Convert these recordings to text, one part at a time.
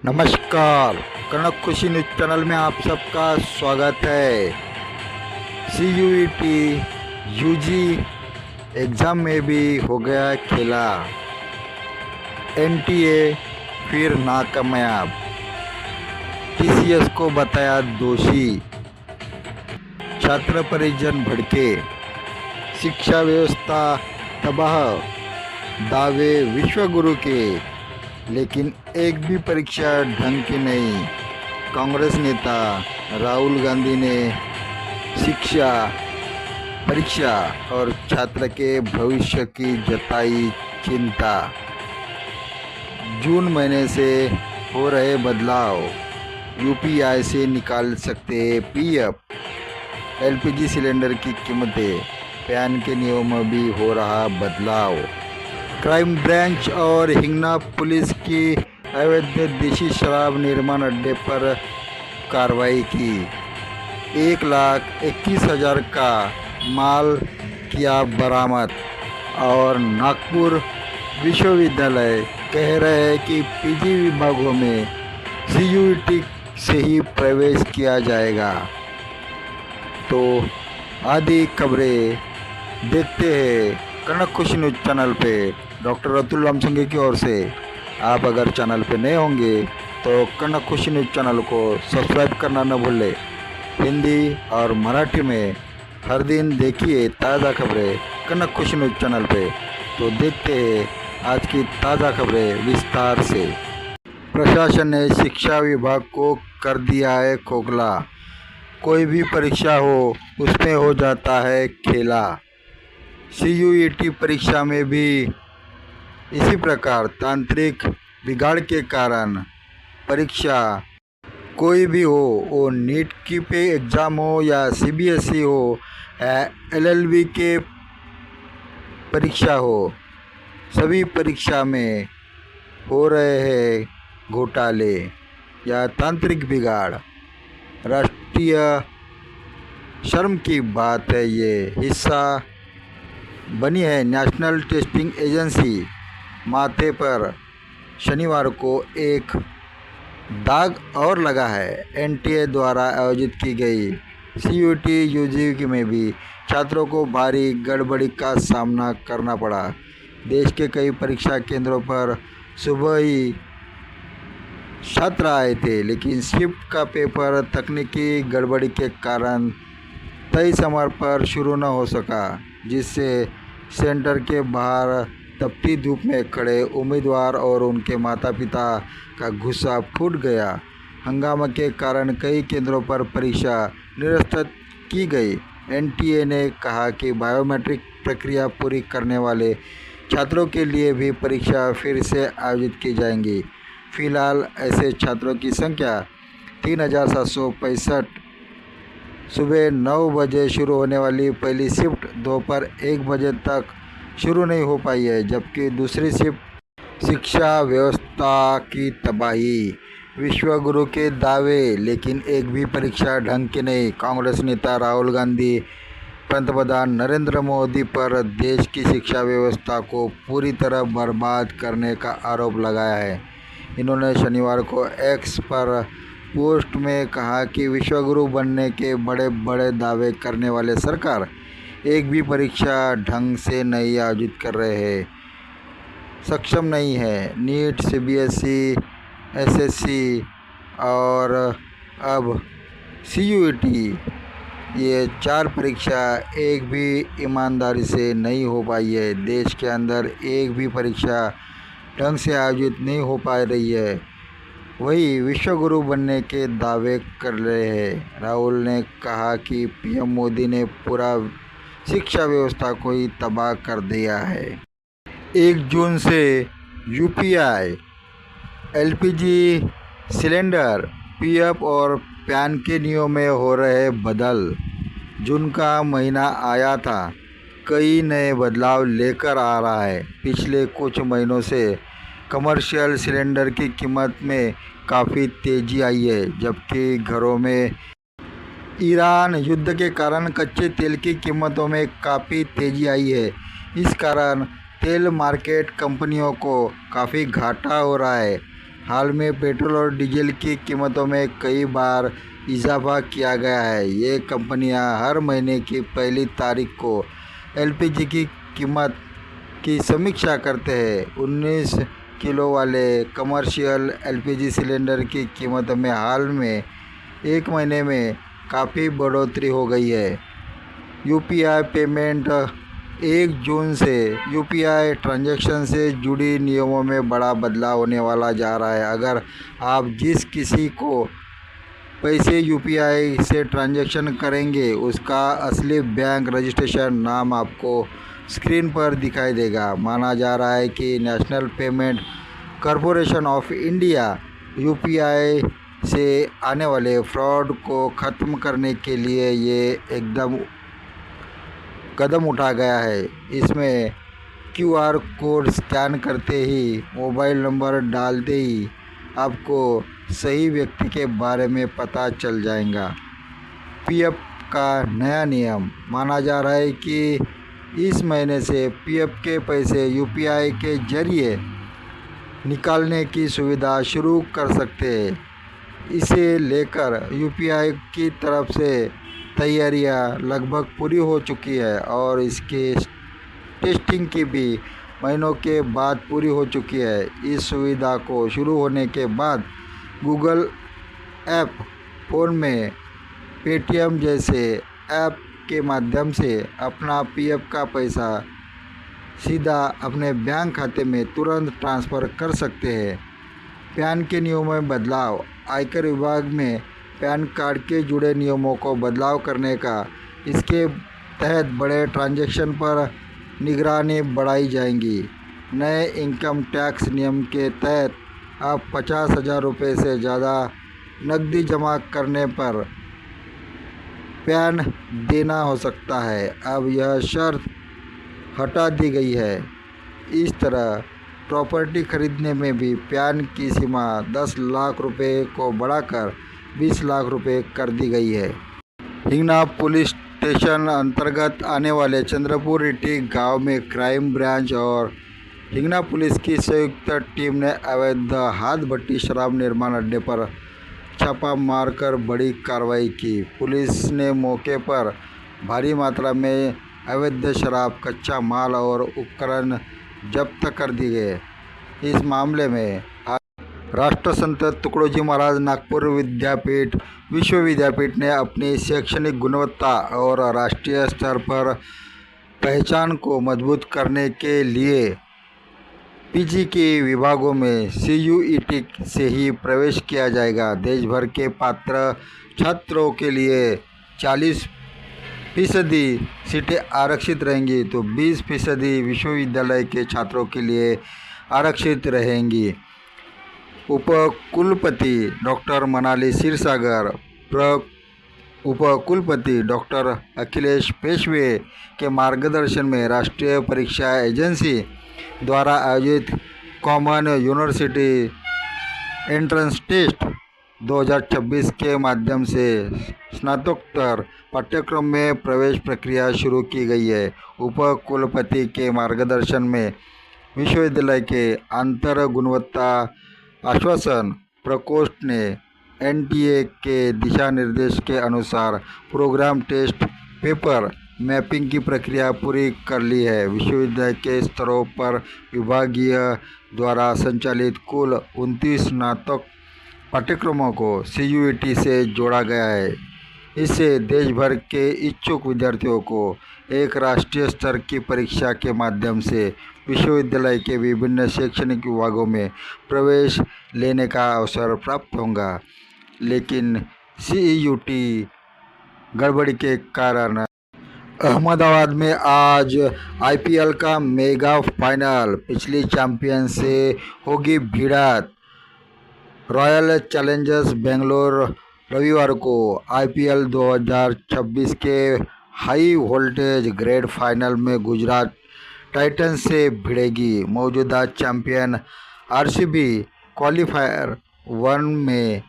नमस्कार। कनक खुशी news channel में आप सबका स्वागत है। CUET यूजी एग्ज़ाम में भी हो गया खेला, NTA फिर नाकामयाब, TCS को बताया दोषी, छात्र परिजन भड़के, शिक्षा व्यवस्था तबाह, दावे विश्वगुरु के, लेकिन एक भी परीक्षा ढंग की नहीं। कांग्रेस नेता राहुल गांधी ने शिक्षा, परीक्षा और छात्र के भविष्य की जताई चिंता। जून महीने से हो रहे बदलाव, UPI से निकाल सकते PF, LPG सिलेंडर की कीमतें, पैन के नियमों में भी हो रहा बदलाव। क्राइम ब्रांच और हिंगना पुलिस की अवैध देशी शराब निर्माण अड्डे पर कार्रवाई की। 1,21,000 का माल किया बरामद। और नागपुर विश्वविद्यालय कह रहे हैं कि PG विभागों में CUET से ही प्रवेश किया जाएगा। तो आदि खबरें देखते हैं कनक खुशी न्यूज चैनल पे। डॉक्टर अतुल रामसंगी की ओर से। आप अगर चैनल पे नए होंगे तो कनक खुशी न्यूज चैनल को सब्सक्राइब करना न भूलें। हिंदी और मराठी में हर दिन देखिए ताज़ा खबरें कनक खुशी न्यूज चैनल पे। तो देखते हैं आज की ताज़ा खबरें विस्तार से। प्रशासन ने शिक्षा विभाग को कर दिया है खोखला। कोई भी परीक्षा हो उसमें हो जाता है खेला। CUET परीक्षा में भी इसी प्रकार तांत्रिक बिगाड़ के कारण परीक्षा कोई भी हो, वो नीट की पे एग्ज़ाम हो या CBSE हो या LLB के परीक्षा हो, सभी परीक्षा में हो रहे हैं घोटाले या तांत्रिक बिगाड़। राष्ट्रीय शर्म की बात है, ये हिस्सा बनी है नेशनल टेस्टिंग एजेंसी। माथे पर शनिवार को एक दाग और लगा है। NTA द्वारा आयोजित की गई CUET यूजी में भी छात्रों को भारी गड़बड़ी का सामना करना पड़ा। देश के कई परीक्षा केंद्रों पर सुबह ही छात्र आए थे, लेकिन शिफ्ट का पेपर तकनीकी गड़बड़ी के कारण तय समय पर शुरू न हो सका, जिससे सेंटर के बाहर तपती धूप में खड़े उम्मीदवार और उनके माता पिता का गुस्सा फूट गया। हंगामा के कारण कई केंद्रों पर परीक्षा निरस्त की गई। NTA ने कहा कि बायोमेट्रिक प्रक्रिया पूरी करने वाले छात्रों के लिए भी परीक्षा फिर से आयोजित की जाएंगी। फिलहाल ऐसे छात्रों की संख्या 3,765। सुबह 9 बजे शुरू होने वाली पहली शिफ्ट दोपहर 1 बजे तक शुरू नहीं हो पाई है, जबकि दूसरी शिफ्ट शिक्षा व्यवस्था की तबाही, विश्वगुरु के दावे, लेकिन एक भी परीक्षा ढंग की नहीं। कांग्रेस नेता राहुल गांधी पंतप्रधान नरेंद्र मोदी पर देश की शिक्षा व्यवस्था को पूरी तरह बर्बाद करने का आरोप लगाया है। इन्होंने शनिवार को X पर पोस्ट में कहा कि विश्वगुरु बनने के बड़े बड़े दावे करने वाले सरकार एक भी परीक्षा ढंग से नहीं आयोजित कर रहे हैं, सक्षम नहीं है। नीट, CBSE, SSC और अब CUET, ये 4 परीक्षा एक भी ईमानदारी से नहीं हो पाई है। देश के अंदर एक भी परीक्षा ढंग से आयोजित नहीं हो पा रही है, वही विश्वगुरु बनने के दावे कर रहे हैं। राहुल ने कहा कि PM मोदी ने पूरा शिक्षा व्यवस्था को ही तबाह कर दिया है। 1 जून से UPI, LPG सिलेंडर, PF और पैन के नियमों में हो रहे बदल। जून का महीना आया था, कई नए बदलाव लेकर आ रहा है। पिछले कुछ महीनों से कमर्शियल सिलेंडर की कीमत में काफ़ी तेज़ी आई है, जबकि घरों में ईरान युद्ध के कारण कच्चे तेल की कीमतों में काफ़ी तेज़ी आई है। इस कारण तेल मार्केट कंपनियों को काफ़ी घाटा हो रहा है। हाल में पेट्रोल और डीजल की कीमतों में कई बार इजाफा किया गया है। ये कंपनियां हर महीने की पहली तारीख को एलपीजी की कीमत की समीक्षा करते हैं। 19 किलो वाले कमर्शियल एलपीजी सिलेंडर की कीमत में हाल में एक महीने में काफ़ी बढ़ोतरी हो गई है। यूपीआई पेमेंट 1 जून से यूपीआई ट्रांजैक्शन से जुड़ी नियमों में बड़ा बदलाव होने वाला जा रहा है। अगर आप जिस किसी को पैसे यूपीआई से ट्रांजैक्शन करेंगे उसका असली बैंक रजिस्ट्रेशन नाम आपको स्क्रीन पर दिखाई देगा। माना जा रहा है कि national payment corporation of India UPI से आने वाले फ्रॉड को ख़त्म करने के लिए ये एकदम कदम उठा गया है। इसमें क्यूआर कोड स्कैन करते ही, मोबाइल नंबर डालते ही आपको सही व्यक्ति के बारे में पता चल जाएगा। पीएफ का नया नियम। माना जा रहा है कि इस महीने से पीएफ के पैसे यूपीआई के जरिए निकालने की सुविधा शुरू कर सकते हैं। इसे लेकर यूपीआई की तरफ से तैयारियां लगभग पूरी हो चुकी है और इसके टेस्टिंग की भी महीनों के बाद पूरी हो चुकी है। इस सुविधा को शुरू होने के बाद गूगल ऐप फ़ोन में पेटीएम जैसे ऐप के माध्यम से अपना पीएफ का पैसा सीधा अपने बैंक खाते में तुरंत ट्रांसफ़र कर सकते हैं। पैन के नियमों में बदलाव। आयकर विभाग में पैन कार्ड के जुड़े नियमों को बदलाव करने का, इसके तहत बड़े ट्रांजैक्शन पर निगरानी बढ़ाई जाएंगी। नए इनकम टैक्स नियम के तहत अब 50,000 रुपये से ज़्यादा नकदी जमा करने पर पैन देना हो सकता है। अब यह शर्त हटा दी गई है। इस तरह प्रॉपर्टी खरीदने में भी पैन की सीमा 10 लाख रुपए को बढ़ाकर 20 लाख रुपए कर दी गई है। हिंगना पुलिस स्टेशन अंतर्गत आने वाले चंद्रपुर रिटी गांव में क्राइम ब्रांच और हिंगना पुलिस की संयुक्त टीम ने अवैध हाथ भट्टी शराब निर्माण अड्डे पर छापा मारकर बड़ी कार्रवाई की। पुलिस ने मौके पर भारी मात्रा में अवैध शराब, कच्चा माल और उपकरण जब्त कर दिए गए। इस मामले में राष्ट्रसंत तुकडोजी महाराज नागपुर विश्वविद्यापीठ ने अपनी शैक्षणिक गुणवत्ता और राष्ट्रीय स्तर पर पहचान को मजबूत करने के लिए पीजी के विभागों में सीयूईटी से ही प्रवेश किया जाएगा। देश भर के पात्र छात्रों के लिए 40% सीटें आरक्षित रहेंगी तो 20% विश्वविद्यालय के छात्रों के लिए आरक्षित रहेंगी। उपकुलपति डॉक्टर मनाली क्षीरसागर, उपकुलपति डॉक्टर अखिलेश पेशवे के मार्गदर्शन में राष्ट्रीय परीक्षा एजेंसी द्वारा आयोजित कॉमन यूनिवर्सिटी एंट्रेंस टेस्ट 2026 के माध्यम से स्नातकोत्तर पाठ्यक्रम में प्रवेश प्रक्रिया शुरू की गई है। उपकुलपति के मार्गदर्शन में विश्वविद्यालय के अंतर गुणवत्ता आश्वासन प्रकोष्ठ ने एनटीए के दिशा निर्देश के अनुसार प्रोग्राम टेस्ट पेपर मैपिंग की प्रक्रिया पूरी कर ली है। विश्वविद्यालय के स्तरों पर विभागीय द्वारा संचालित कुल 29 स्नातक पाठ्यक्रमों को सीयूईटी से जोड़ा गया है। इससे देश भर के इच्छुक विद्यार्थियों को एक राष्ट्रीय स्तर की परीक्षा के माध्यम से विश्वविद्यालय के विभिन्न शैक्षणिक विभागों में प्रवेश लेने का अवसर प्राप्त होगा। लेकिन सीयूईटी गड़बड़ी के कारण अहमदाबाद में आज आईपीएल का मेगा फाइनल, पिछली चैंपियन से होगी भिड़ंत। रॉयल चैलेंजर्स बेंगलोर रविवार को आईपीएल 2026 के हाई वोल्टेज ग्रेड फाइनल में गुजरात टाइटंस से भिड़ेगी। मौजूदा चैंपियन आरसीबी क्वालिफायर 1 में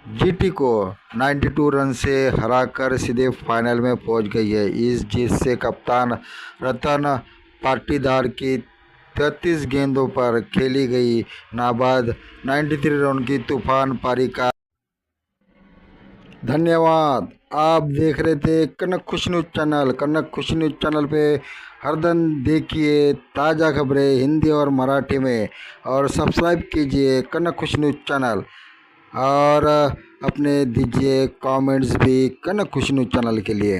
जीटी को 92 रन से हराकर सीधे फाइनल में पहुंच गई है। इस जीत से कप्तान रतन पाटीदार की 33 गेंदों पर खेली गई नाबाद 93 रन की तूफान पारी का। धन्यवाद। आप देख रहे थे कनक खुशी न्यूज़ चैनल। कनक खुशी न्यूज़ चैनल पे हर दिन देखिए ताज़ा खबरें हिंदी और मराठी में, और सब्सक्राइब कीजिए कनक खुशी न्यूज़ चैनल, और अपने दीजिए कमेंट्स भी कनक खुशी न्यूज़ चैनल के लिए।